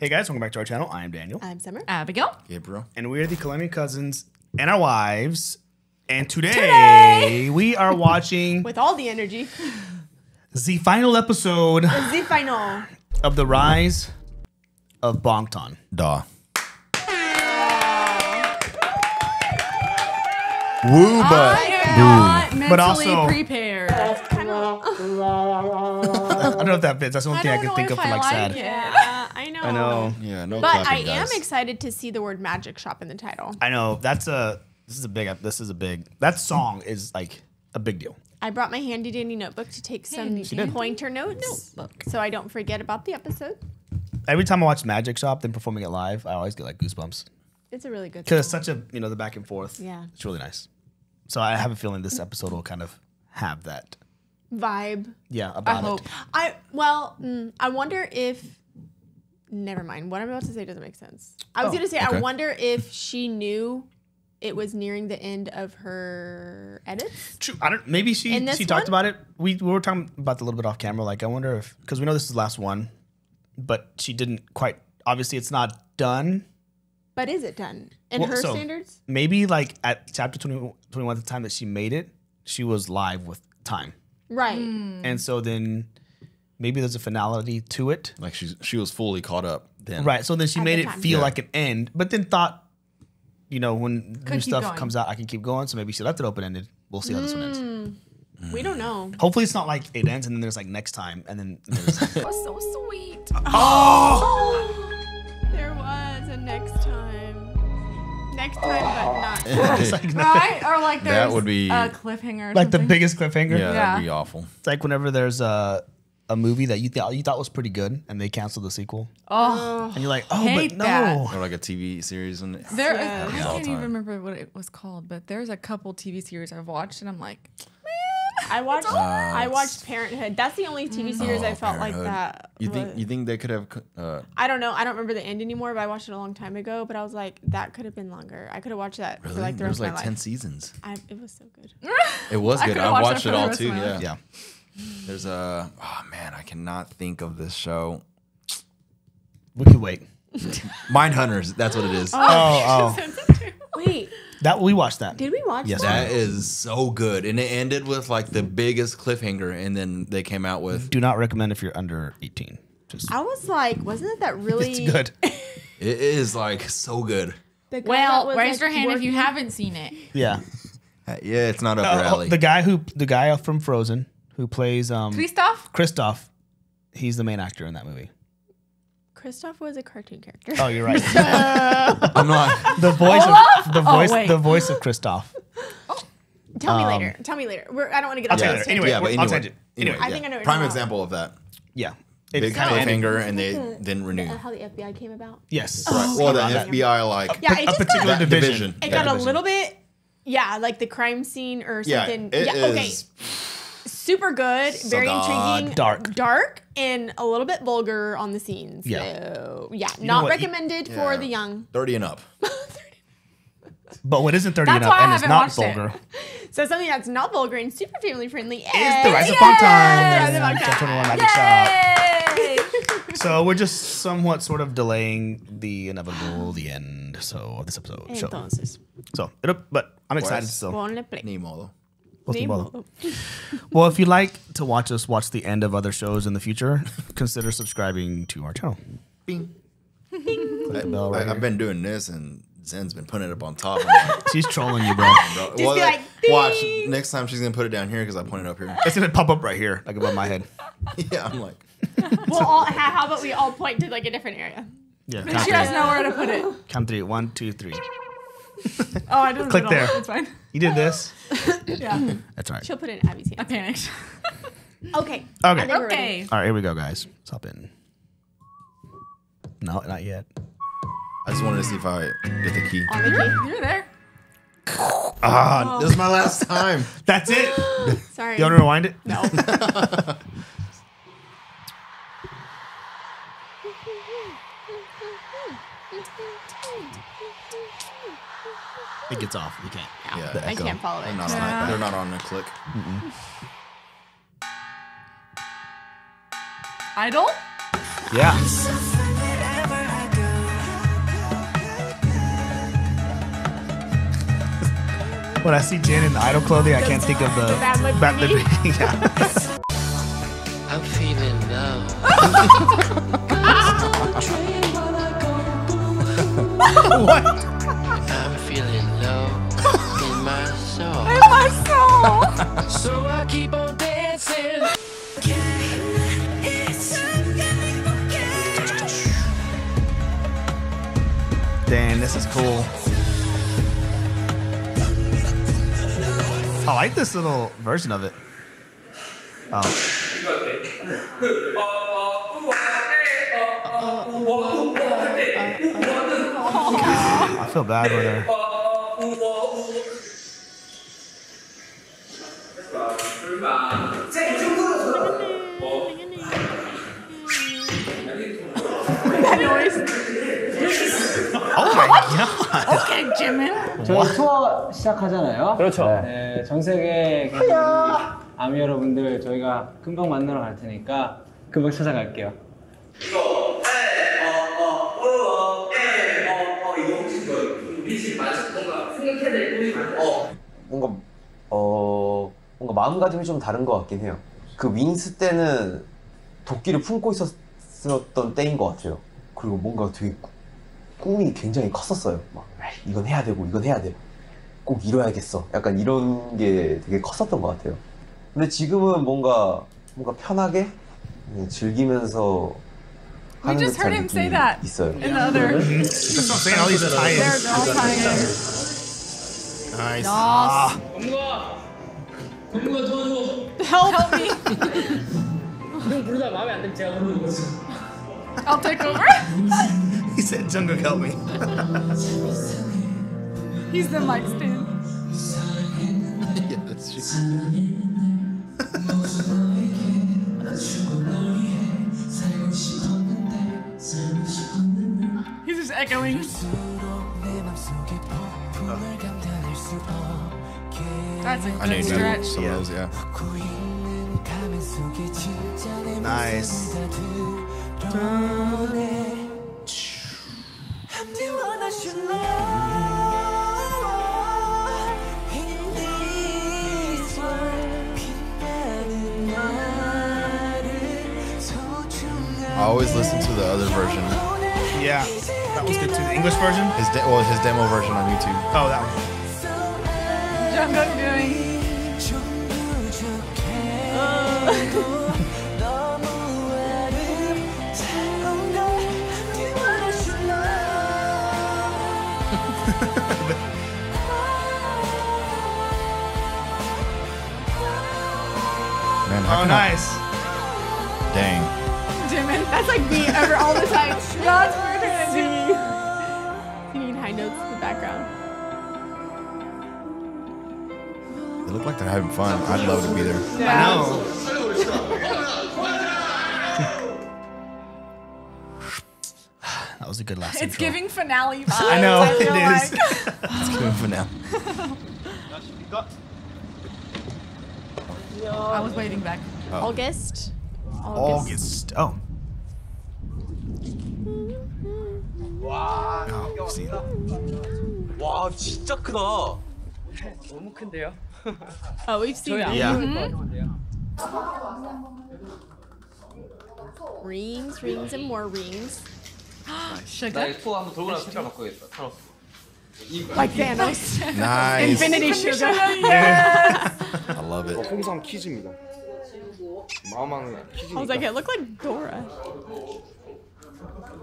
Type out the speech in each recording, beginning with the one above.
Hey guys, welcome back to our channel. I am Daniel. I'm Summer. Abigail. Gabriel. And we're the Colombian cousins and our wives. And today we are watching With all the energy. the final episode The final. of the rise of Bangtan. Duh. Woo, but Not mentally But also- prepared. Kind of. I don't know if that fits. That's the only thing I can think of for like sad. Yeah, I know. I know. yeah, no. But I clapping, am guys. excited to see the word magic shop in the title. I know. This is a big. That song is like a big deal. I brought my handy dandy notebook to take some pointer notes so I don't forget about the episode. Every time I watch Magic Shop, then performing it live, I always get like goosebumps It's a really good because song. it's such a the back and forth. Yeah. It's really nice. So I have a feeling this episode will kind of have that. Vibe. Yeah, about hope. it. I wonder if. Never mind. What I'm about to say doesn't make sense. I was going to say, okay. I wonder if she knew it was nearing the end of her edits. True. I don't. Maybe she In this talked one? about it. We were talking about it a little bit off camera. Like I wonder if because we know this is the last one, but she didn't quite. Obviously, it's not done. But is it done? In Well, her so- standards? Maybe like at chapter 21, the time that she made it, she was live with time, Right. and so then maybe there's a finality to it. Like she was fully caught up then. Right. So then she At made the it time. feel Yeah. like an end, but then thought, when new keep stuff going. comes out, I can keep going. So maybe she left it open ended. We'll see how this one ends. We don't know. Hopefully, it's not like it ends and then there's like next time and then there's. That was so sweet. There was a next time. Next time, but not. It's like, Right? Or like there's That would be- a cliffhanger or like the something. biggest cliffhanger. Yeah, that'd be awful. It's like whenever there's a movie that you thought was pretty good and they cancel the sequel Oh, and you're like, oh, Hate but no. that. Or like a TV series and there. Yeah. I All can't even time. remember what it was called, but there's a couple TV series I've watched, and I'm like, I watched Parenthood. That's the only TV series I felt like Parenthood. that. You think they could have? I don't know. I don't remember the end anymore, but I watched it a long time ago. But I was like, that could have been longer. I could have watched that for Really? like the There rest was of like my 10 life. seasons. It was so good. It was I good. could've I watched watched it it for the all rest of too. my Yeah. life. Yeah. There's a. Oh man, I cannot think of this show. We could wait. Mindhunters. That's what it is. Oh. Wait, That we watched that. did we watch Yes. that? That is so good, and it ended with like the biggest cliffhanger, and then they came out with. Do not recommend if you're under 18. Just I was like, wasn't it that really? it's good. It is like so good. The guy that well, was, raise like, your hand if you working- haven't seen it. Yeah. Yeah, it's not up your alley. The guy from Frozen who plays Christoph? Christoph, he's the main actor in that movie. Christoph was a cartoon character. Oh, you're right. I'm not. the voice wait. the voice of Christoph. Tell me later. Tell me later. I don't want to get off tell you this later. Anyway, Yeah, but I'll anyway, tangent. anyway, I yeah. think I know what you're Prime talking example of that. Yeah. Big It's kinda ended. cliffhanger, and they didn't renew. How the FBI came about. Yes. Right. Well, the okay. FBI like Yeah, it A just particular got, division. it Yeah. got a little bit, like the crime scene or Yeah, something. it Okay. is. Super good, very intriguing, dark. and a little bit vulgar on the scenes. Yeah. So, yeah, know not what? recommended for the young. 30 and up. But what isn't 30 and That's up why I and it's haven't not watched it. vulgar So something that's not vulgar and super family friendly is the Rise of Bangtan. The Rise of Bangtan. 21 Magic Shop. Yay! So we're just somewhat sort of delaying the inevitable, the end. So of this episode. Show. Entonces, So, but I'm excited still. ponle play. Ni modo. Ni modo. Well, if you'd like to watch us watch the end of other shows in the future, consider subscribing to our channel. Bing. Click the bell right I've here. been doing this, and Zen's been putting it up on top. I'm like, She's trolling you, bro. bro. be like, watch. "Ding." Next time she's gonna put it down here because I pointed up here. It's gonna pop up right here, like above my head. Yeah, I'm like. Well, how about we all point to like a different area? Yeah. She has nowhere to put it. Count three. 1, 2, 3. Oh, I didn't Click put it there. on. It's fine. You did this. Yeah. That's all right. She'll put it in Abby's I hand. panicked. Okay. Okay. I think we're ready. Okay. All right, here we go, guys. Let's hop in. No, not yet. I just wanted to see if I get the key. On the key. You're there. This is my last time. That's it. Sorry. You want to rewind it? No. It gets off. You can't. Yeah, The I echo. can't follow They're it. not, Yeah. they're not on a click. Idol? Yeah. When I see Jin in idol clothing, I can't think of the bad lip reading. Yeah. I'm feeling love. What? I'm feeling low in my soul. In my soul. So I keep on dancing. Dang, this is cool. I like this little version of it. Oh. I feel bad with her. Oh my god. Okay, Jimin. 저희 투어 시작하잖아요. 그렇죠. 네, 전 세계에 계신 아미 여러분들 저희가 금방 만나러 갈 테니까 금방 찾아갈게요. 뭔가 마음가짐이 좀 다른 것 같긴 해요. 그 윙스 때는 도끼를 품고 있었던 때인 것 같아요. 그리고 뭔가 되게 꿈이 굉장히 컸었어요. 막 이건 해야 되고 이건 해야 돼. 꼭 이뤄야겠어. 약간 이런 게 되게 컸었던 것 같아요. 근데 지금은 뭔가 편하게 즐기면서 We just heard him say that 있어요. in the other. That's what I'm saying, all these tie-ins. They're all tie-ins. Nice. Help me. I'll take over. He said, Jungkook, help me. He's the mic stand. Yeah, that's true. He's just echoing. That's a I knew good you stretch. knew some of those, yeah. Nice. I always listen to the other version. Yeah, that was good too. The English version? His demo version on YouTube. Oh, that one. Jungkook doing. Man, Oh, nice. Dang. Jimin, that's like me ever all the time. That's weird. Singing high notes in the background. They look like they're having fun. I'd love to be there. I know. That was a good last It's intro. giving finale vibes. I know, feel it is. like. Let's give him for now. I was waiting back. August. August. Oh. Oh, see. 와 진짜 크다. 너무 큰데요? Oh, we've seen that. Yeah. Rings, rings, and more rings. Sugar. 투어 한번 돌고 나서 색깔 바꿔야겠다. Like Thanos. Nice. Infinity sugar. I love it. 홍상 퀴즈입니다. 마음왕 I was 퀴즈니까. like, it looked like Dora.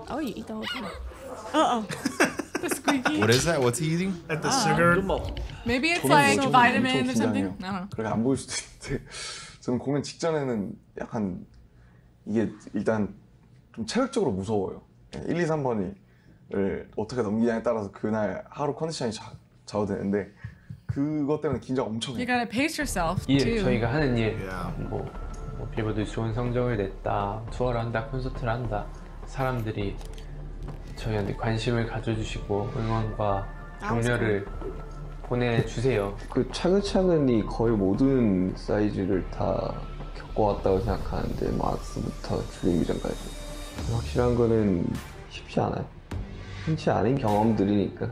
Oh, you eat the whole thing. Uh-oh. The squeaky. What is that? What's he eating? At the sugar. Maybe it's like vitamin or something. I don't know. 그렇게 안 보일 수도 있는데 저는 공연 직전에는 약간 이게 일단 좀 체력적으로 무서워요. 1, 2, 3번을 어떻게 넘기냐에 따라서 그날 하루 컨디션이 좌우되는데 그것 때문에 긴장 엄청 You 해요. gotta pace yourself 일, too. 저희가 하는 일, Yeah. 뭐 빌보드 좋은 성적을 냈다, 투어를 한다, 콘서트를 한다, 사람들이 저희한테 관심을 가져주시고 응원과 격려를 보내주세요. 그 차근차근히 거의 모든 사이즈를 다 겪어왔다고 생각하는데 막스부터 줄임기전까지 확실한 거는 쉽지 않아요. 흔치 않은 경험들이니까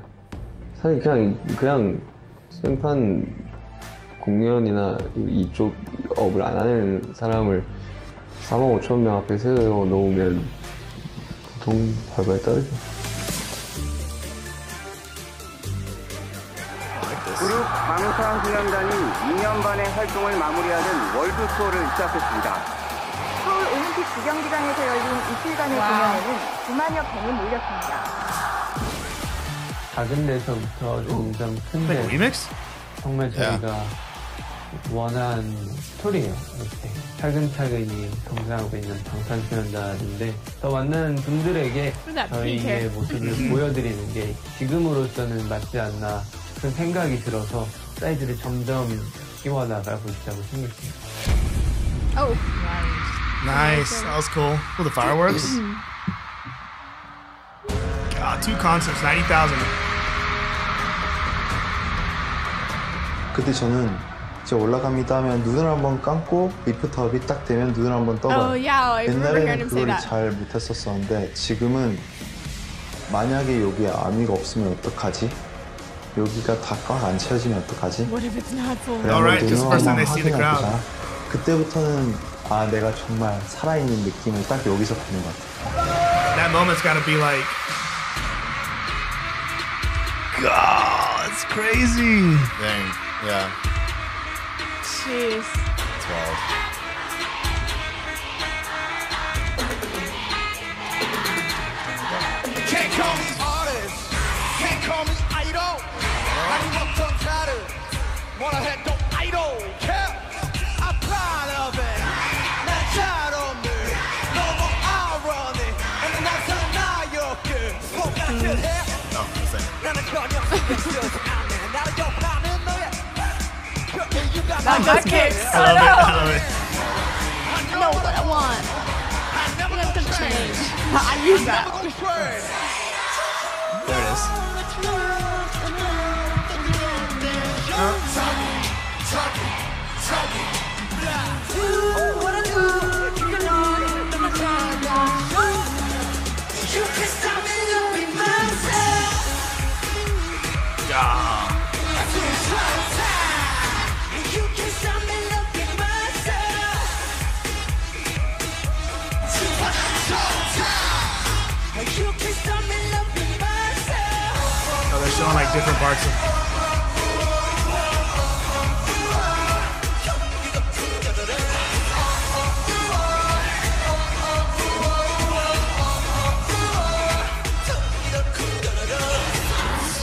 사실 그냥 생판 공연이나 이쪽 업을 안 하는 사람을 45,000명 앞에 세워놓으면 보통 발발 떨죠. 그룹 방탄소년단이 2년 반의 활동을 마무리하는 월드 투어를 시작했습니다. 서울 올림픽 구경기장에서 열린 이틀간의 공연에는 9만여 팬이 몰렸습니다. 작은 데서부터 점점 큰 데. 리믹스? 정말 저희가 원한 스토리예요. 이렇게 차근차근히 성장하고 있는 방탄소년단인데 더 만나는 분들에게 저희의 모습을 보여드리는 게 지금으로서는 맞지 않나 그런 생각이 들어서 사이즈를 점점 키워나가고 있다고 생각합니다. Oh, Nice. That was cool. Oh, the fireworks. God, 2 concerts, 90,000. 그때 저는 이제 올라갑니다 하면 눈을 한번 감고 리프트업이 딱 되면 눈을 한번 떠봐요. Oh, yeah, I remember hearing him say 그걸 that. 잘 못했었었는데 지금은 만약에 여기에 아미가 없으면 어떡하지? 여기가 다 꽉 안 채워지면 어떡하지? What if it's not full? Alright, because the first time they see the crowd. 그때부터는 아 내가 정말 살아있는 느낌을 딱 여기서 받는 것 같아요. That moment's gotta be like, God, it's crazy. Dang, yeah. Jeez. 12. Can't call me artist, can't call me idol. I worked on title, wanna head no idol. Yeah, I'm proud of it. 난 잘 없네, 너무 irony. And that's not your good. 꼭 같은 해. 나는 그냥 생겼어. 나를 욕하는 너의. You got That my kicks. I love it. I know what I want. I'm gonna change. I use that. There it is. Oh, they're showing like different parts of.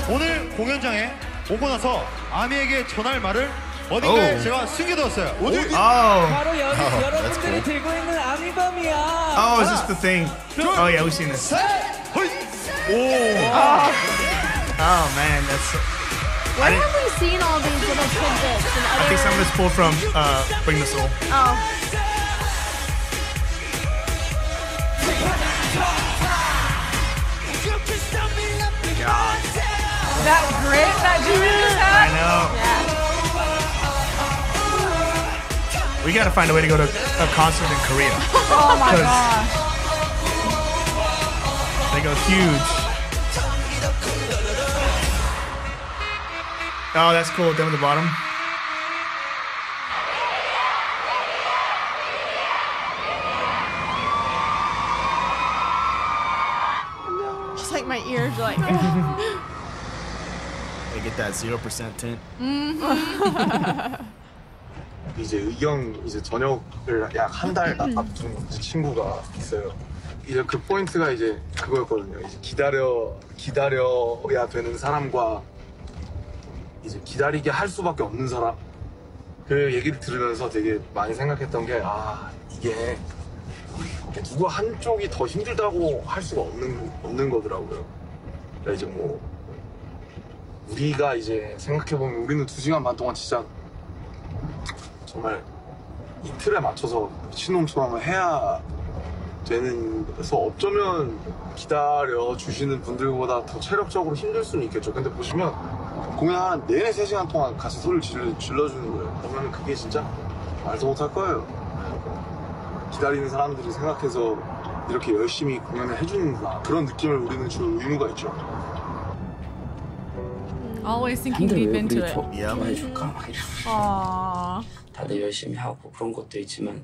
오늘 공연장에 오고 나서 아미에게 전할 말을 어딘가에 제가 숨겨뒀어요. Oh. 바로 여러분들이 들고 있는 아미밤이야. Oh, is this the thing? Oh yeah, we've seen this. Oh man, that's. Where have we seen all these little tidbits and other? I think some of it's pulled from Bring the Soul. Oh. God. That grit that Jimmy just had. I know. Yeah. We gotta find a way to go to a concert in Korea. Oh my gosh. They go huge. Oh, that's cool. Down at the bottom. Just like my ears, like. They get that 0% tint. 이제 의경 이제 저녁을 약 한 달 앞둔 친구가 있어요. 이제 그 포인트가 이제 그거였거든요. 이제 기다려야 되는 사람과 이제 기다리게 할 수밖에 없는 사람. 그 얘기를 들으면서 되게 많이 생각했던 게 이게 누구 한쪽이 더 힘들다고 할 수가 없는 거더라고요. 그러니까 이제 뭐 우리가 이제 생각해보면 우리는 2시간 반 동안 진짜 정말 이 틀에 맞춰서 미친놈처럼 해야 되는 그래서 어쩌면 기다려 주시는 분들보다 더 체력적으로 힘들 수는 있겠죠. 근데 보시면 공연 내내 3시간 동안 같이 소리를 질러주는 거예요. 그러면 그게 진짜 말도 못할 거예요. 기다리는 사람들을 생각해서 이렇게 열심히 공연을 해주는구나 그런 느낌을 우리는 줄 의무가 있죠. Always thinking deep into it. 좋아해줄까? 막 Aww. 다들 열심히 하고 그런 것도 있지만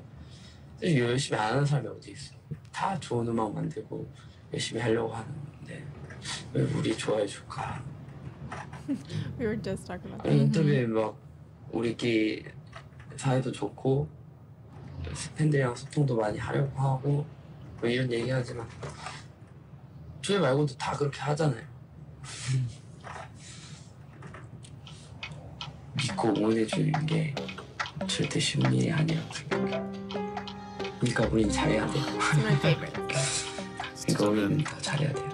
사실 열심히 안 하는 사람이 어디 있어? 다 좋은 음악 만들고 열심히 하려고 하는데 왜 우리 좋아해줄까? We were just talking about 아니, that. 인터뷰에 막 우리끼리 사이도 좋고 팬들이랑 소통도 많이 하려고 하고 뭐 이런 얘기하지만 저희 말고도 다 그렇게 하잖아요. 믿고 응원해주는 게 절대 쉬운 일이 아니라고 생각해. 그러니까 우린 잘해야 돼요. My favorite. 그러니까 우리는 더 잘해야 돼요.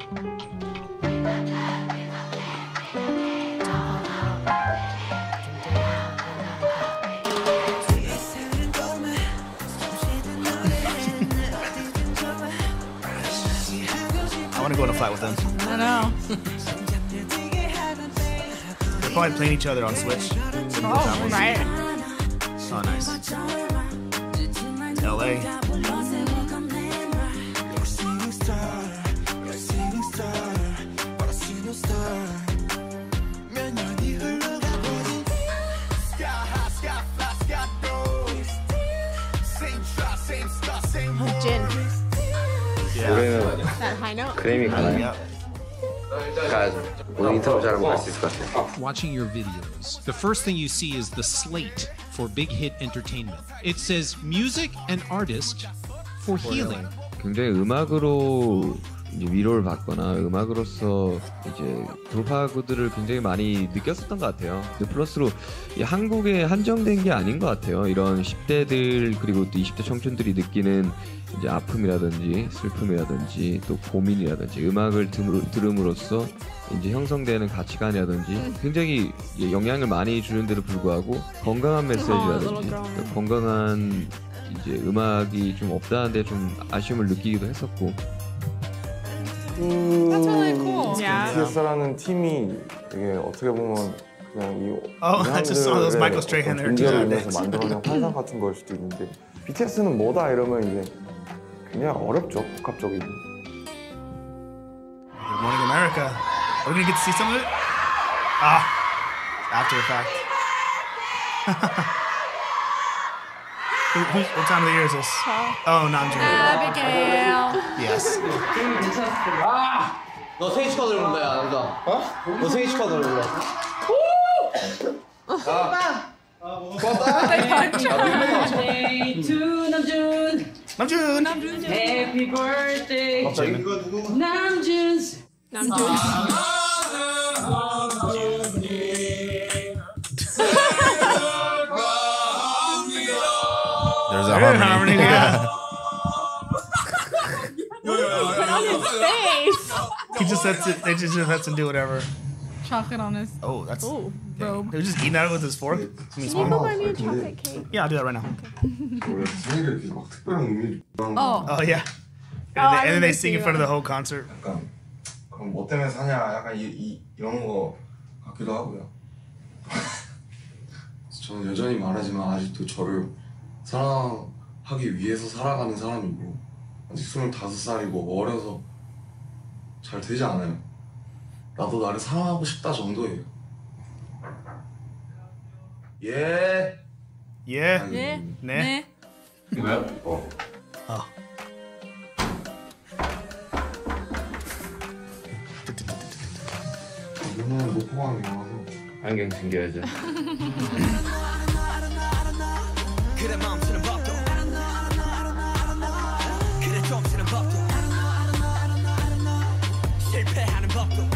I want to go on a flight with them. I know. They're probably playing each other on Switch. Oh, right. Oh, nice. LA. Oh, Jin. 올해는 That high note. 그래미 가나요? 가야죠. 오늘 인터뷰 잘하면 갈 수 있을 것 같아요. Watching your videos, the first thing you see is the slate for Big Hit Entertainment. It says music and artist for healing. 굉장히 음악으로 이제 위로를 받거나 음악으로서 이제 돌파구들을 굉장히 많이 느꼈었던 것 같아요. 근데 플러스로 이 한국에 한정된 게 아닌 것 같아요. 이런 10대들 그리고 또 20대 청춘들이 느끼는 이제 아픔이라든지 슬픔이라든지 또 고민이라든지 음악을 들음으로써 이제 형성되는 가치관이라든지 굉장히 영향을 많이 주는데도 불구하고 건강한 메시지라든지 건강한 이제 음악이 좀 없다는데 좀 아쉬움을 느끼기도 했었고. That's really cool. BTS라는 팀이 되게 어떻게 보면 그냥 이 I just saw those Michael Strahan there. 존재를 위해서 만들어낸 환상 같은 걸 수도 있는데 BTS는 뭐다 이러면 이제 그냥 어렵죠, 복합적이고. Good morning, America. Are we gonna get to see some of it? Ah, after the fact. What time of the year is this? Oh, not in June. Abigail. Yes. 아! 너 생일 축하드려 본다, 야, 남자. 어? 너 생일 축하드려 본다. birthday to 남준. 남준. Happy birthday. 남준. There's a harmony. Yeah. Put on his face. He just lets it. They just lets him do whatever. Chocolate on his Oh, that's. robe. He was just eating at it with his fork. Can you go buy me a chocolate cake? Yeah, I'll do that right now. 생일에 이렇게 막 특별한 의미를 Oh yeah. And then they sing in front of the whole concert. 약간 그럼 뭐 때문에 사냐 약간 이런 거 같기도 하고요. 저는 여전히 말하지만 아직도 저를 사랑하기 위해서 살아가는 사람이고 아직 25살이고 어려서 잘 되지 않아요. 나도 나를 사랑하고 싶다 정도예요. 예. Yeah. 네. 네. 이거요? Oh. 눈은 못 보고 하는 거 안경 챙겨야죠. 그래 멈추는 법도 그래 멈추는 법도 실패하는 법도.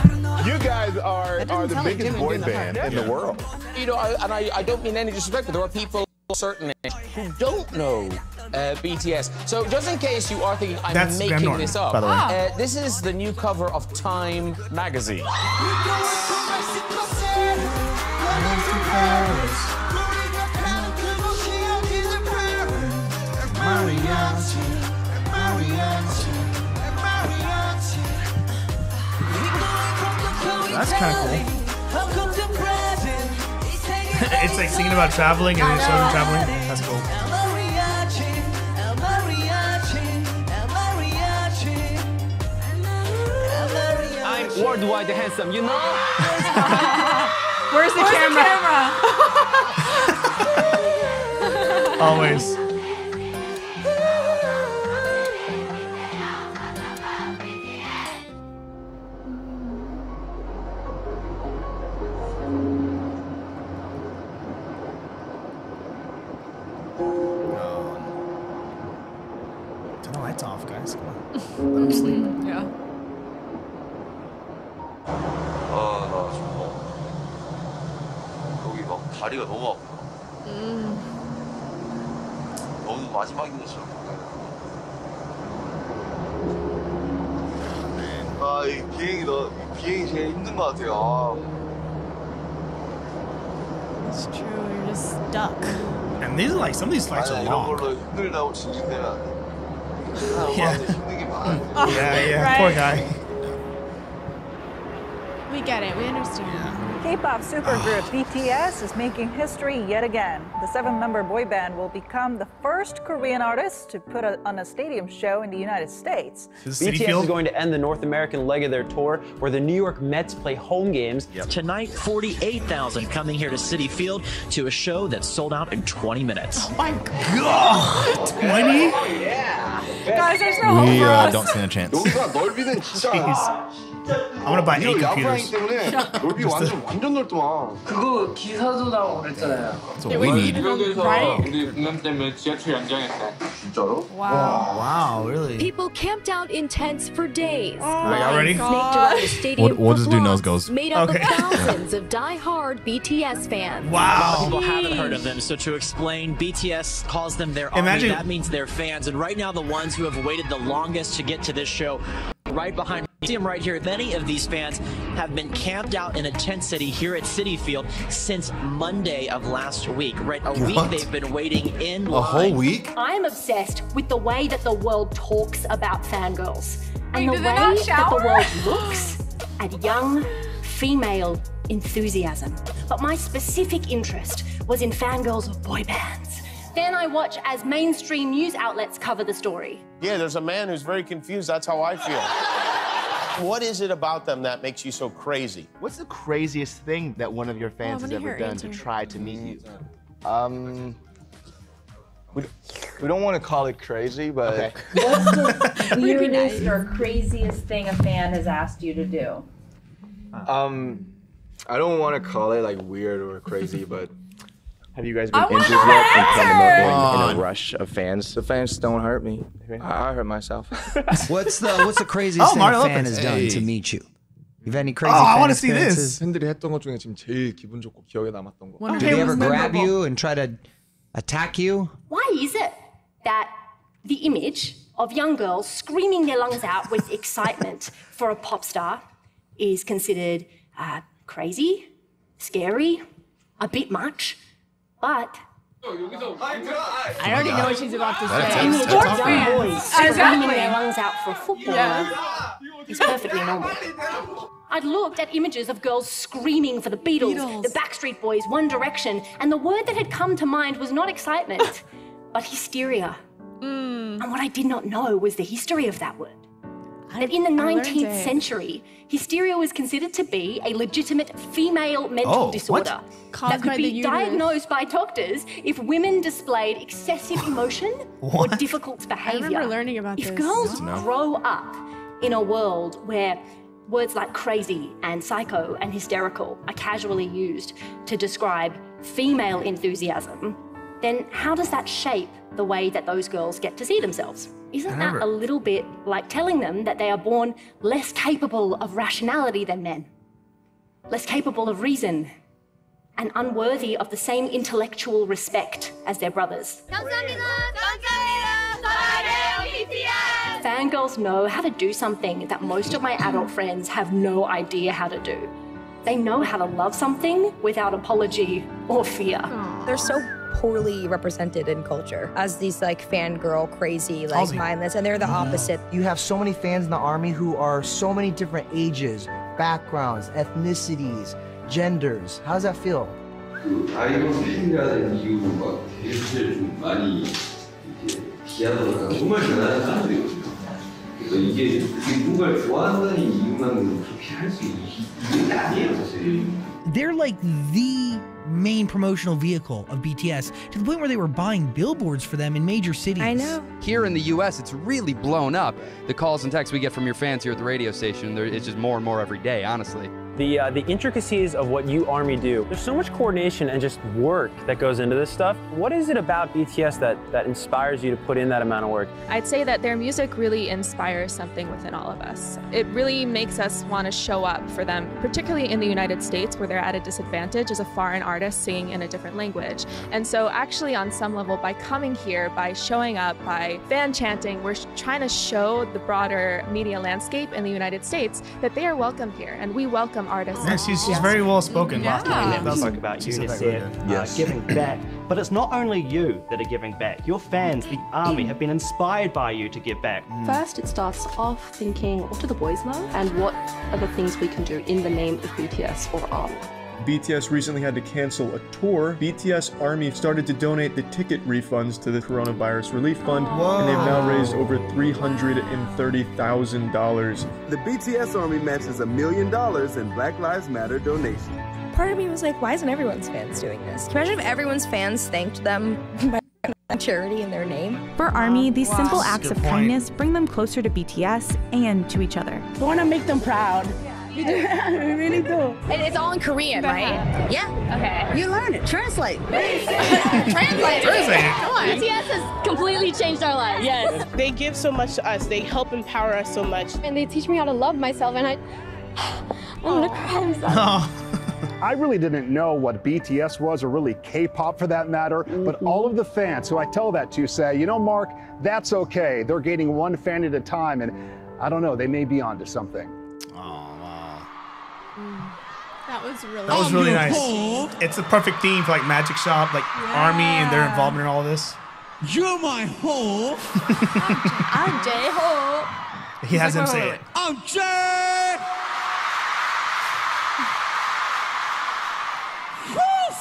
You guys are the biggest boy band in the world. You know, I don't mean any disrespect, but there are people certainly who don't know BTS. So just in case you are thinking I'm That's making Graham this Norton, up, by the way. this is the new cover of Time magazine. That's kind of cool. It's like singing about traveling and then showing them traveling. That's cool. I'm worldwide handsome, you know? Where's the camera? Always. Turn the lights off, guys. Come on. Let them sleep. Yeah. 나 정말 여기 막 다리가 너무 아파. 너무 마지막인 것처럼. 아, 이 비행이 제일 힘든 것 같아요. It's true. You're just stuck. And these are like some of these flights are long. 이런 걸로 힘들다고 징징대면 안 돼. Yeah. 힘든 게 많아. Yeah, Right. poor guy. We get it. We understand. K-pop supergroup BTS is making history yet again. The 7-member boy band will become the first Korean artist to put on a stadium show in the United States. BTS is going to end the North American leg of their tour, where the New York Mets play home games. Tonight, 48,000 coming here to Citi Field to a show that sold out in 20 minutes. Oh my God! 20? Guys, there's no hope for us. Don't stand a chance. 여기가 넓이는 진짜. I'm gonna buy 8 computers. 때문에 넓이 완전 넓더만. 그거 기사도 나오고 그랬잖아요. That's what we need. 우리 공연 때문에 지하철 연장했대. 진짜로? Wow, really? People camped out in tents for days. Y'all ready? Snaked around the stadium We'll just do for nose blocks goes. made up Okay. of thousands of die-hard BTS fans. A lot of people haven't heard of them, so to explain, BTS calls them their army. That means their fans, and right now the ones who have waited the longest to get to this show, right behind me, see them right here. Many of these fans have been camped out in a tent city here at Citi Field since Monday of last week. Right, a week they've been waiting in line. A whole week? I'm obsessed with the way that the world talks about fangirls and the do way they not that the shower? world looks at young female enthusiasm. But my specific interest was in fangirls of boy bands. Then I watch as mainstream news outlets cover the story. Yeah, there's a man who's very confused. That's how I feel. What is it about them that makes you so crazy? What's the craziest thing that one of your fans has ever done to try to meet you? We don't want to call it crazy, but Okay. What's the weirdest or craziest thing a fan has asked you to do? I don't want to call it like weird or crazy, but Have you guys been injured yet and come in a rush of fans? The fans don't hurt me. I hurt myself. What's the craziest thing Mario a fan Lopez. has done to Hey. meet you? You've had any crazy I fan want to see experiences? this. 팬들이 했던 것 중에 지금 제일 기분 좋고 기억에 남았던 거. Do they ever grab you and try to attack you? Why is it that the image of young girls screaming their lungs out with excitement for a pop star is considered crazy, scary, a bit much, but I already know what she's about to the say. image of young boys screaming Exactly. their lungs out for a footballer is perfectly normal. I'd looked at images of girls screaming for the Beatles, the Backstreet Boys, One Direction, and the word that had come to mind was not excitement, but hysteria. And what I did not know was the history of that word. That in the I learned 19th it. century, hysteria was considered to be a legitimate female mental disorder Caused that could by the be uterus. diagnosed by doctors if women displayed excessive emotion or difficult behavior. remember learning about if this. girls No. grow up in a world where words like crazy and psycho and hysterical are casually used to describe female enthusiasm, then how does that shape the way that those girls get to see themselves? Isn't that a little bit like telling them that they are born less capable of rationality than men, less capable of reason, and unworthy of the same intellectual respect as their brothers? Fangirls know how to do something that most of my adult friends have no idea how to do. They know how to love something without apology or fear. They're so poorly represented in culture as these like fangirl crazy, like Halsey. mindless, and they're the opposite. You have so many fans in the army who are so many different ages, backgrounds, ethnicities, genders. How does that feel? 아이돌 팬이라는 이유로 막 대회를 좀 많이 이렇게 비하하다가 정말 대단한 사람들이거든요. 그래서 이게 누군가를 좋아한다는 이유만으로 그렇게 할 수 있는 게 아니에요, 사실. they're like the main promotional vehicle of BTS, to the point where they were buying billboards for them in major cities. I know. Here in the US, it's really blown up. The calls and texts we get from your fans here at the radio station, it's just more and more every day, honestly. The intricacies of what you ARMY do, there's so much coordination and just work that goes into this stuff. What is it about BTS that inspires you to put in that amount of work? I'd say that their music really inspires something within all of us. It really makes us want to show up for them, particularly in the United States, where they're at a disadvantage as a foreign artist singing in a different language. And so actually on some level, by coming here, by showing up, by fan chanting, we're trying to show the broader media landscape in the United States that they are welcome here, and we welcome artists. Yeah, she's very well spoken. We spoke about UNICEF giving back, but it's not only you that are giving back. Your fans, the ARMY, have been inspired by you to give back. First, it starts off thinking, what do the boys love? And what are the things we can do in the name of BTS or ARMY? BTS recently had to cancel a tour. BTS ARMY started to donate the ticket refunds to the Coronavirus Relief Fund, and they've now raised over $330,000. The BTS ARMY matches $1 million in Black Lives Matter donations. Part of me was like, why isn't everyone's fans doing this? Can you imagine if everyone's fans thanked them by charity in their name? For ARMY, these simple acts of kindness bring them closer to BTS and to each other. I want to make them proud. You do? We really do. And it's all in Korean, right? Yeah. Okay. You learn it. Translate. Translate. Come on. BTS has completely changed our lives. Yes. They give so much to us. They help empower us so much. And they teach me how to love myself, and I'm gonna cry. I really didn't know what BTS was, or really K-pop for that matter, but all of the fans who I tell that to say, you know, Mark, that's okay. They're gaining one fan at a time, and I don't know, they may be onto something. That was really nice. It's a perfect theme for like Magic Shop, like ARMY and their involvement in all of this. You're my hope. I'm J-Hope. He has him say it. I'm Jay.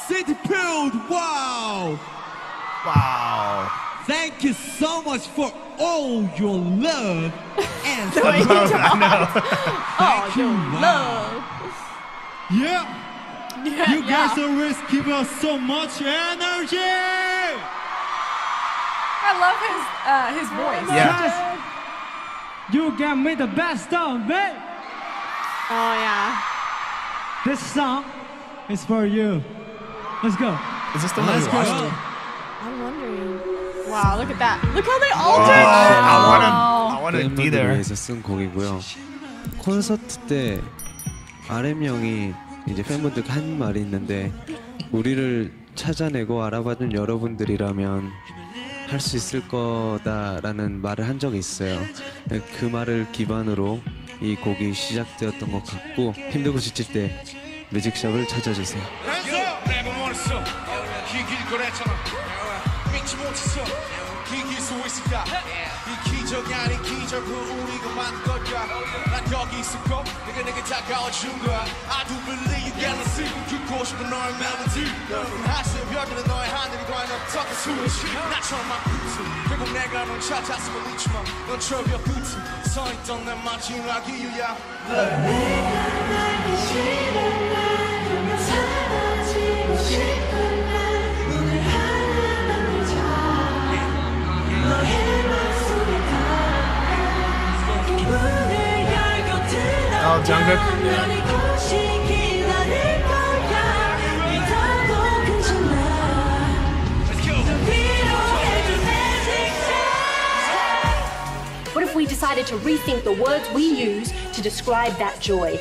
City Build. Wow. Wow. Thank you so much for all your love and The way you talk. Thank you. Love. Yeah. You guys always give us so much energy. I love his voice. Yeah. You got me the best of it. Oh yeah. This song is for you. Let's go. Is this the one you watched? I'm wondering. Wow, look at that. Look how they all I want to be there. 팬분들을 위해서 쓴 곡이고요. 콘서트 때 RM 형이 이제 팬분들께 한 말이 있는데, 우리를 찾아내고 알아봐준 여러분들이라면 할 수 있을 거다라는 말을 한 적이 있어요. 그 말을 기반으로 이 곡이 시작되었던 것 같고, 힘들고 지칠 때 뮤직샵을 찾아주세요. 이길 수 있을까? 이 기적이 아닌 기적을 우리가 만든 거야. 난 여기 있을 거, 내가 내게 다가와준 거야. I do believe you gotta see. 듣고 싶은 너의 멜로디. 하실 벽에는 너의 하늘이 과연 어떻게 숨을지. 나처럼 막 붙어. 결국 내가 넌 찾았음을 잊지마. 넌 철벽 끝에 서있던 내 마지막 이유야. 내가 알기 싫은 날, 사라지고 싶은 날, 오늘 하나만 보자. Oh, Jungkook. What if we decided to rethink the words we use to describe that joy?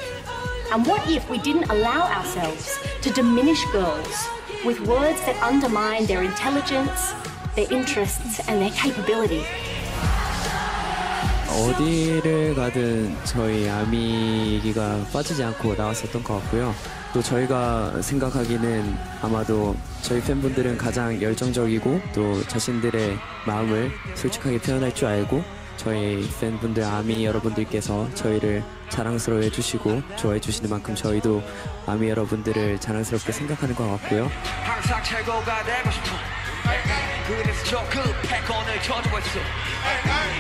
And what if we didn't allow ourselves to diminish girls with words that undermine their intelligence, their interests, and their capability? 어디를 가든 저희 아미기가 빠지지 않고 나왔었던 것 같고요. 또 저희가 생각하기는 아마도 저희 팬분들은 가장 열정적이고 또 자신들의 마음을 솔직하게 표현할 줄 알고, 저희 팬분들 아미 여러분들께서 저희를 자랑스러워해 주시고 좋아해 주시는 만큼 저희도 아미 여러분들을 자랑스럽게 생각하는 것 같고요. 항상 최고가 되고 싶어. 그래서 저 패권을 쳐주고 있어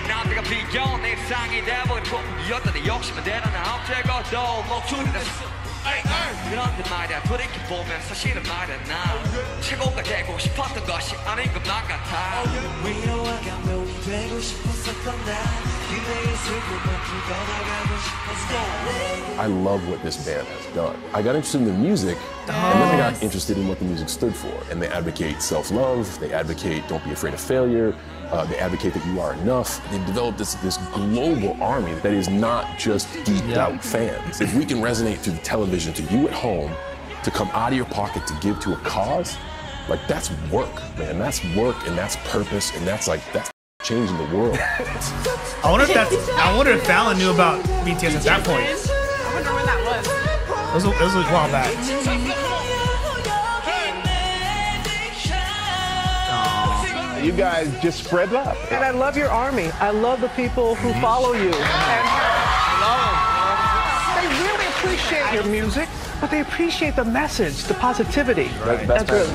남들과 비교 내 일상이 돼버리고 이었더니 욕심은 대단한 억제고도 목줄이랬어 그런데 말이야 돌이켜보면 사실은 말이야 나 최고가 되고 싶었던 것이 아닌 것만 같아 위로와 감동이 되고 싶었었던 나 그대의 슬픔을 풀어나가고 싶었어 I love what this band has done. I got interested in the music, and then I got interested in what the music stood for. And they advocate self-love, they advocate don't be afraid of failure, they advocate that you are enough. They've developed this global army that is not just geeked out fans. If we can resonate through the television to you at home, to come out of your pocket to give to a cause, like that's work, man. That's work and that's purpose and that's changing the world. I wonder if Fallon knew about BTS at that point. I wonder when that was. It was a while back. You guys just spread love. And I love your army. I love the people who follow you. And they really appreciate your music, but they appreciate the message, the positivity. Right. That's really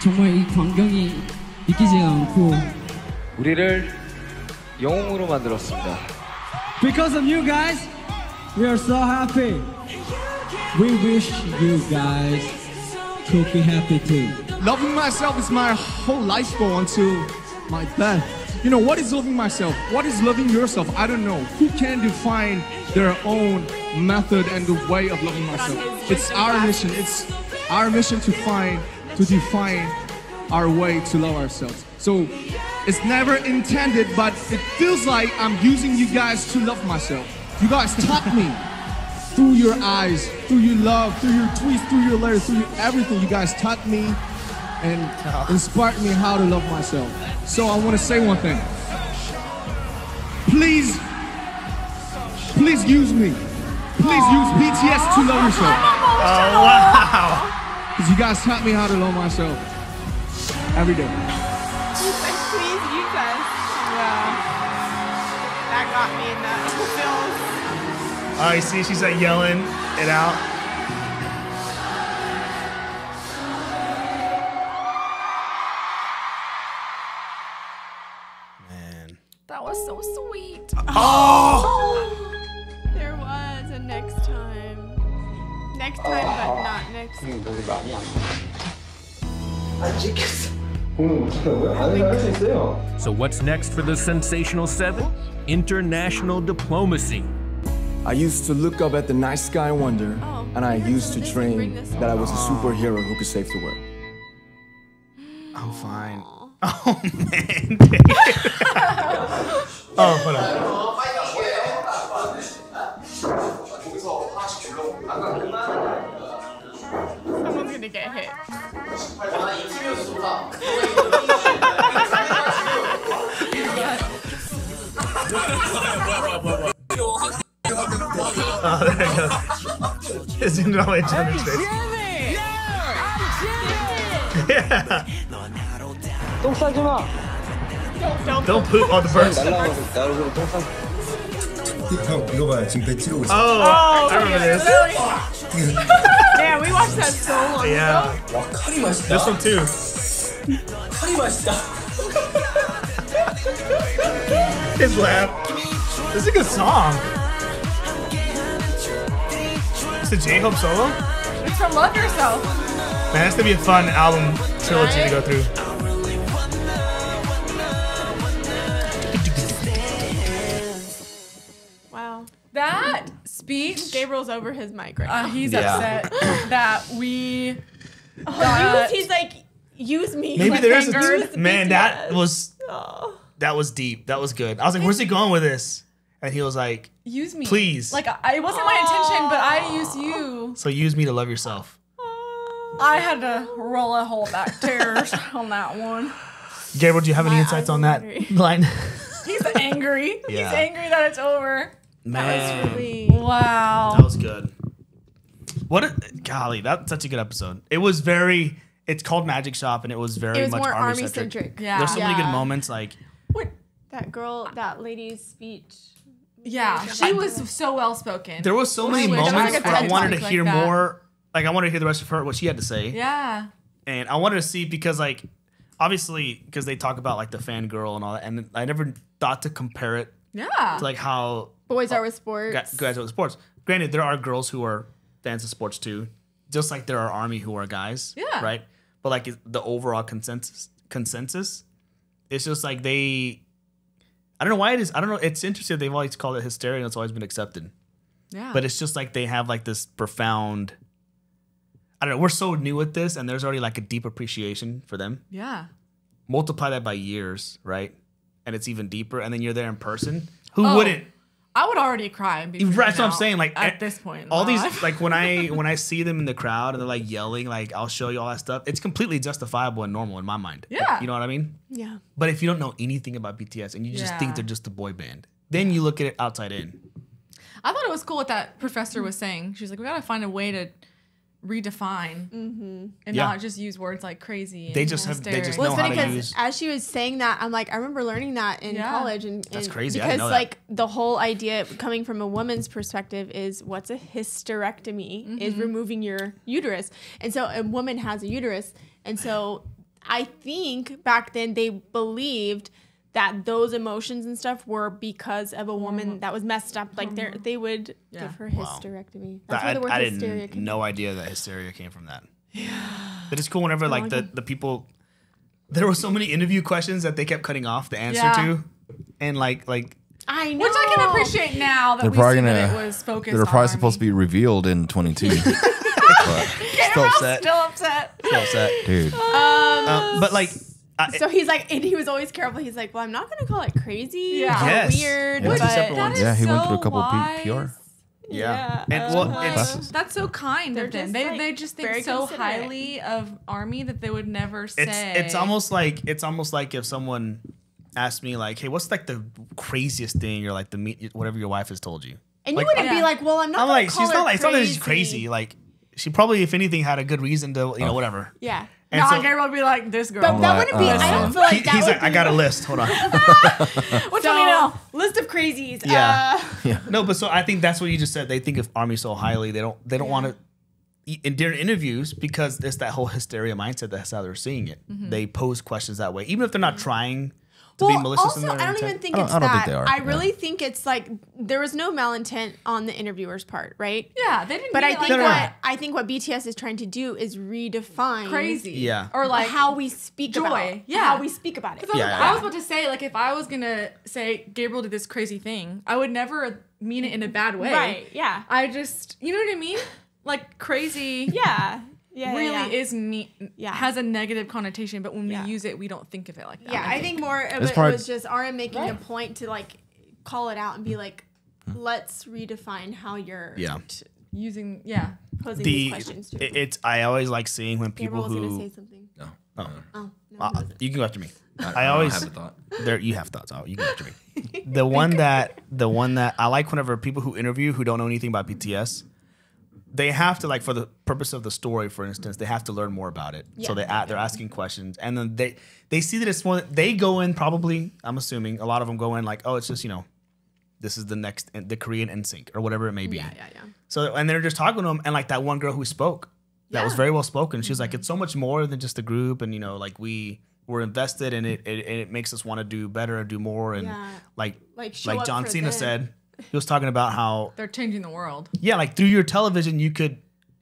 정말 이 광경이 믿기지가 않고 우리를 영웅으로 만들었습니다. Because of you guys, we are so happy. We wish you guys could be happy too. Loving myself is my whole life goal until my death. You know, what is loving myself? What is loving yourself? I don't know. Who can define their own method and the way of loving myself? It's our mission. It's our mission to define our way to love ourselves. So it's never intended, but it feels like I'm using you guys to love myself. You guys taught me through your eyes, through your love, through your tweets, through your letters, through everything. You guys taught me and inspired me how to love myself. So I want to say one thing. Please use me. Please use BTS to love yourself. Oh, wow. Because you guys taught me how to love myself every day. Please use us. Yeah. That got me in the feels. Oh, you see, she's like yelling it out. Man. That was so sweet. Oh! There was a next time. Next time, but not next time. So what's next for the Sensational Seven? International diplomacy. I used to look up at the night sky and wonder, and I used to dream that I was a superhero who could save the world. I'm fine. Oh, man. Oh, hold on. Someone's gonna get hit. Oh, there it goes. It's in all each other's face. Yeah. 똥 싸지 마. Don't poop on the birds. 형 이거 봐요 지금 배 찌르고 있어. Oh, I remember this. Yeah, we watched that so long ago. Yeah. 와 칼이 맛있다. This one too. 칼이 맛있다. His laugh. This is a good song. It's a J-Hope solo? It's from Love Yourself. Man, it's gonna be a fun album trilogy to go through. Wow. That speech. Gabriel's over his mic right now. He's upset that we. He's like, use me. Maybe there's a man. That was deep. That was good. I was like, where's he going with this? And he was like, use me, please. Like it wasn't my intention, but I used you. So use me to love yourself. I had to roll a whole back tears on that one. Gabriel, do you have any insights on that line? He's angry. Yeah. He's angry that it's over. Man. That was really wow. That was good. Golly, that's such a good episode. It was very. It's called Magic Shop, and it was very much more army centric. centric. Yeah. There's so many good moments. Like that lady's speech. Yeah, she was so well spoken. there was so many moments where I wanted to hear more. Like I wanted to hear the rest of what she had to say. Yeah. And I wanted to see because like obviously because they talk about like the fangirl and all that, and I never thought to compare it. Yeah. To like how boys are with sports. Guys are with sports. Granted, there are girls who are fans of sports too, just like there are army who are guys. Yeah. Right. But like the overall consensus, it's just like they. I don't know why it is. I don't know. It's interesting. They've always called it hysteria, and it's always been accepted. Yeah. But it's just like they have like this profound. I don't know. We're so new at this, and there's already like a deep appreciation for them. Yeah. Multiply that by years, right? And it's even deeper. And then you're there in person. Who wouldn't? I would already cry. That's what I'm saying. Like at this point, all these like when I see them in the crowd and they're like yelling, like I'll show you all that stuff. It's completely justifiable and normal in my mind. Yeah. You know what I mean? Yeah. But if you don't know anything about BTS and you just think they're just a boy band, then you look at it outside in. I thought it was cool what that professor was saying. She was like, we got to find a way to redefine and not just use words like crazy. They and just hysteria. know how to use. As she was saying that, I'm like, I remember learning that in college, and that's crazy. Because I didn't know like the whole idea coming from a woman's perspective is what's a hysterectomy is removing your uterus, and so a woman has a uterus, and so I think back then they believed that those emotions and stuff were because of a woman that was messed up. Like they would give her hysterectomy. That's where the word hysteria came. No idea that hysteria came from that. Yeah. But it's cool whenever like the people. There were so many interview questions that they kept cutting off the answer to, and like I know, which I can appreciate now that they're we probably see gonna. that it was focused. They're probably supposed to be revealed in 22. Still upset. Still upset. Still upset, dude. But like. So he's like, and he was always careful. He's like, well, I'm not going to call it crazy or weird. Yeah, but separate ones. Yeah, he went through a couple wise. PR. Yeah. And well, it's that's so kind They're of them. just, They just think so highly of Army that they would never say. It's almost like if someone asked me like, hey, what's like the craziest thing or like whatever your wife has told you, and like, you wouldn't be like, well, I'm not. I'm like, call she's not like, it's not that crazy. she's crazy. Like, she probably, if anything, had a good reason to, whatever. Yeah. And no, so, Gabriel would be like, this girl. But that wouldn't be. I don't feel like that he's would like, I got a list. Hold on. What's on your list of crazies? Yeah. No, but so I think that's what you just said. They think of Army so highly. They don't want to. In during interviews, because it's that whole hysteria mindset. That's how they're seeing it. They pose questions that way, even if they're not trying to be malicious. Also, I don't even think it's I don't that. think they are. I really think it's like there was no malintent on the interviewer's part, right? Yeah, they didn't. But mean I think I think what BTS is trying to do is redefine crazy. Yeah. Or like how we speak about it. Yeah. How we speak about it. I was about to say, like, if I was gonna say Gabriel did this crazy thing, I would never mean it in a bad way. Right. Yeah. I just, you know what I mean? Like crazy. Yeah. Has a negative connotation, but when we use it, we don't think of it like that. Yeah, I think more of it was just RM making a point to like call it out and be like, let's redefine how you're using posing these questions to. It's I always like seeing when people Gabriel was who gonna say something. No. No, you can go after me. I always have a thought. You have thoughts. You can go after me. The one that I like whenever people who interview who don't know anything about BTS. They have to, like, for the purpose of the story, for instance, they have to learn more about it. Yeah. So they're asking questions, and then they see that it's one. They go in probably. I'm assuming a lot of them go in like, oh, it's just this is the Korean NSYNC or whatever it may be. Yeah. So and they're just talking to them, and like that one girl who spoke, that was very well spoken. She was like, it's so much more than just the group, and like we're invested, and it makes us want to do better and do more, and like John Cena said. He was talking about how they're changing the world. Yeah, like through your television, you could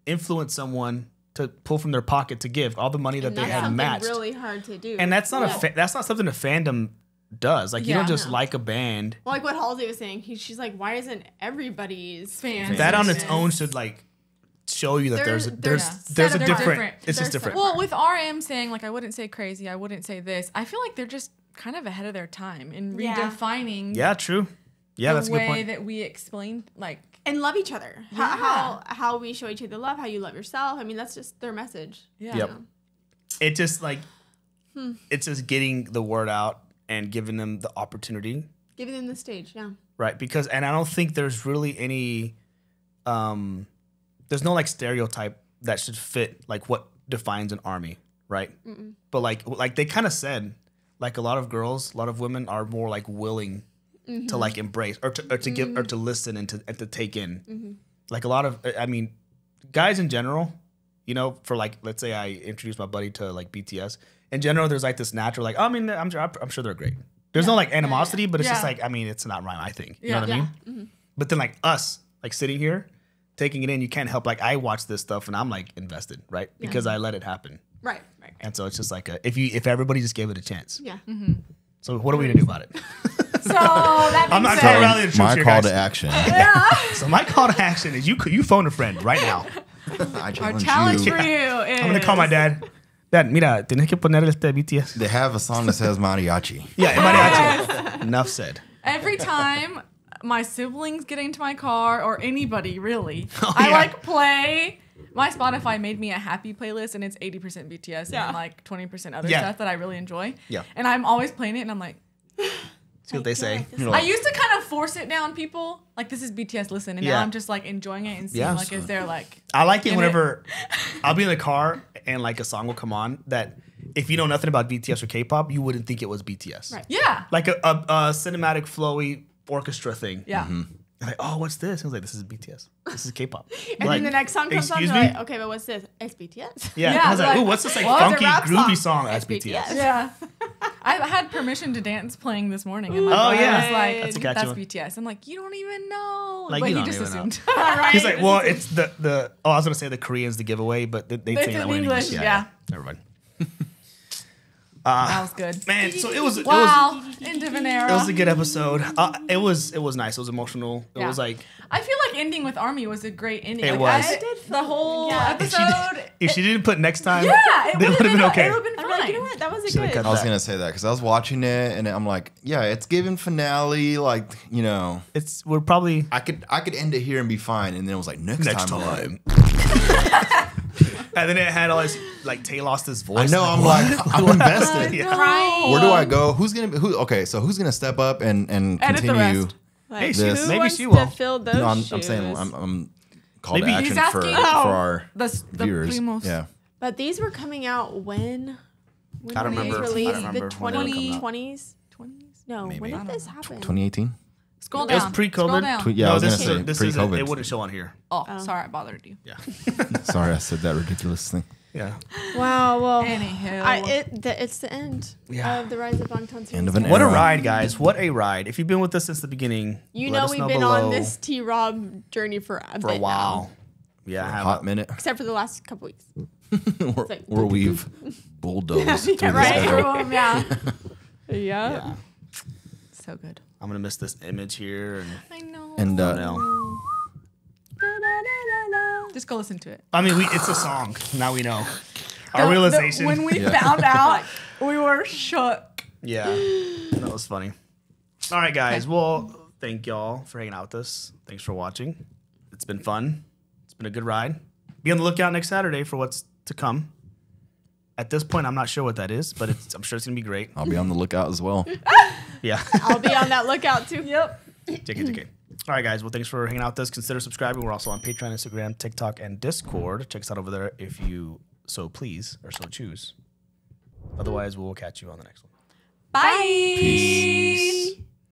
influence someone to pull from their pocket to give all the money that they had matched. That's really hard to do. And that's not that's not something a fandom does. Like you don't just like a band. Well, like what Halsey was saying, she's like, why isn't everybody's fans? That on its own should like show you that there's a different. It's just different. Well, with RM saying like I wouldn't say crazy, I wouldn't say this. I feel like they're just kind of ahead of their time in redefining. Yeah, true. Yeah, that's a good point. The way that we explain, like, and love each other. How we show each other love, how you love yourself. I mean, that's just their message. Yeah. Yep. It just like it's just getting the word out and giving them the opportunity. Giving them the stage, yeah. Right, because and I don't think there's really any, there's no like stereotype that should fit like what defines an army, right? But like they kind of said, like a lot of girls, a lot of women are more like willing to like embrace or to give or to listen and to take in. Like a lot of, I mean, guys in general, you know, for like let's say I introduce my buddy to like BTS. In general, there's like this natural like, I mean, I'm sure they're great. There's no like animosity, but it's just like, I mean, it's not right, I think. You know what I mean? But then like us, like sitting here, taking it in, you can't help, like I watch this stuff and I'm like invested, right? Because I let it happen. Right. And so it's just like, if everybody just gave it a chance. Yeah. So what are we gonna do about it? So that I'm not trying to rally the troops my here, call guys. to action. So my call to action is you phone a friend right now. I Our challenge for you is... I'm gonna call my dad. Dad, mira, tienes que poner este BTS. They have a song that says mariachi. Yeah, mariachi. Enough said. Every time my siblings get into my car, or anybody really, I like play. My Spotify made me a happy playlist, and it's 80% BTS and like 20% other stuff that I really enjoy. Yeah. And I'm always playing it, and I'm like, see what they say. I used to kind of force it down people. Like, this is BTS, listen. And now I'm just like enjoying it and seeing like, is there like... I like it whenever I'll be in the car and like a song will come on that if you know nothing about BTS or K-pop, you wouldn't think it was BTS. Right. Yeah. Like a cinematic, flowy orchestra thing. Yeah. You're like, oh, what's this? I was like, this is BTS. This is K-pop. And like, then the next song comes on, excuse they're me? like, okay, but what's this? It's BTS. Yeah. I was like, ooh, what's this like funky, groovy song? That's BTS. Yeah. I had permission to dance playing this morning. And my Oh, brother yeah. was like, That's a that's catchy one. BTS. I'm like, you don't even know. Like, but you he don't just even know. assumed. Right? He's like, well, it's the I was going to say the Korean's the giveaway, but they It's sing that in one in English. English, yeah. Never mind. That was good. Man, so it was end of an era. It was a good episode. It was nice. It was emotional. It was like I feel like ending with Army was a great ending. It like, was. The whole episode. if she didn't put next time, it would have been okay. It would have been fine. I'm like, you know what? That was a Should've good. cut I was that. gonna say that because I was watching it and I'm like, yeah, it's giving finale. Like, you know, we're probably I could end it here and be fine. And then it was like next time. And then it had all his like Tay lost his voice. I know. I'm like, I'm invested. Crying. Where do I go? Who's gonna? Okay, so who's gonna step up and Edit the continue? rest. Like, Hey, who maybe wants she to will. fill those No, I'm shoes? saying I'm call Maybe to he's action for asking- our the viewers. primos. Yeah. But these were coming out when I don't were these remember. released? I don't remember The when they were coming out. 2020s? No, Maybe. when did this happen? 2018. Scroll It down. was pre-COVID. Scroll down. Yeah, I was this gonna say this pre-COVID. isn't. It wouldn't show on here. Oh, sorry, I bothered you. Yeah. Sorry, I said that ridiculous thing. Yeah. Wow. Well, Anywho. it's the end Yeah. of the Rise of Bangtan series. End of an What a era. ride, guys! What a ride! If you've been with us since the beginning, You let know us we've know been below on this T-Rob journey for a for bit a while. Yeah, I For a have. hot minute. except for the last couple weeks. Where we've bulldozed through the right. schedule. Yeah. Yeah. So good. I'm gonna miss this image here, and I know. And Just go listen to it. I mean, it's a song. Now we know. Our realization. When we found out, we were shook. Yeah, that was funny. All right, guys. Well, thank y'all for hanging out with us. Thanks for watching. It's been fun. It's been a good ride. Be on the lookout next Saturday for what's to come. At this point, I'm not sure what that is, but I'm sure it's gonna be great. I'll be on the lookout as well. Yeah. I'll be on that lookout too. Yep. JK. All right, guys. Well, thanks for hanging out with us. Consider subscribing. We're also on Patreon, Instagram, TikTok, and Discord. Check us out over there if you so please or so choose. Otherwise, we'll catch you on the next one. Bye. Peace.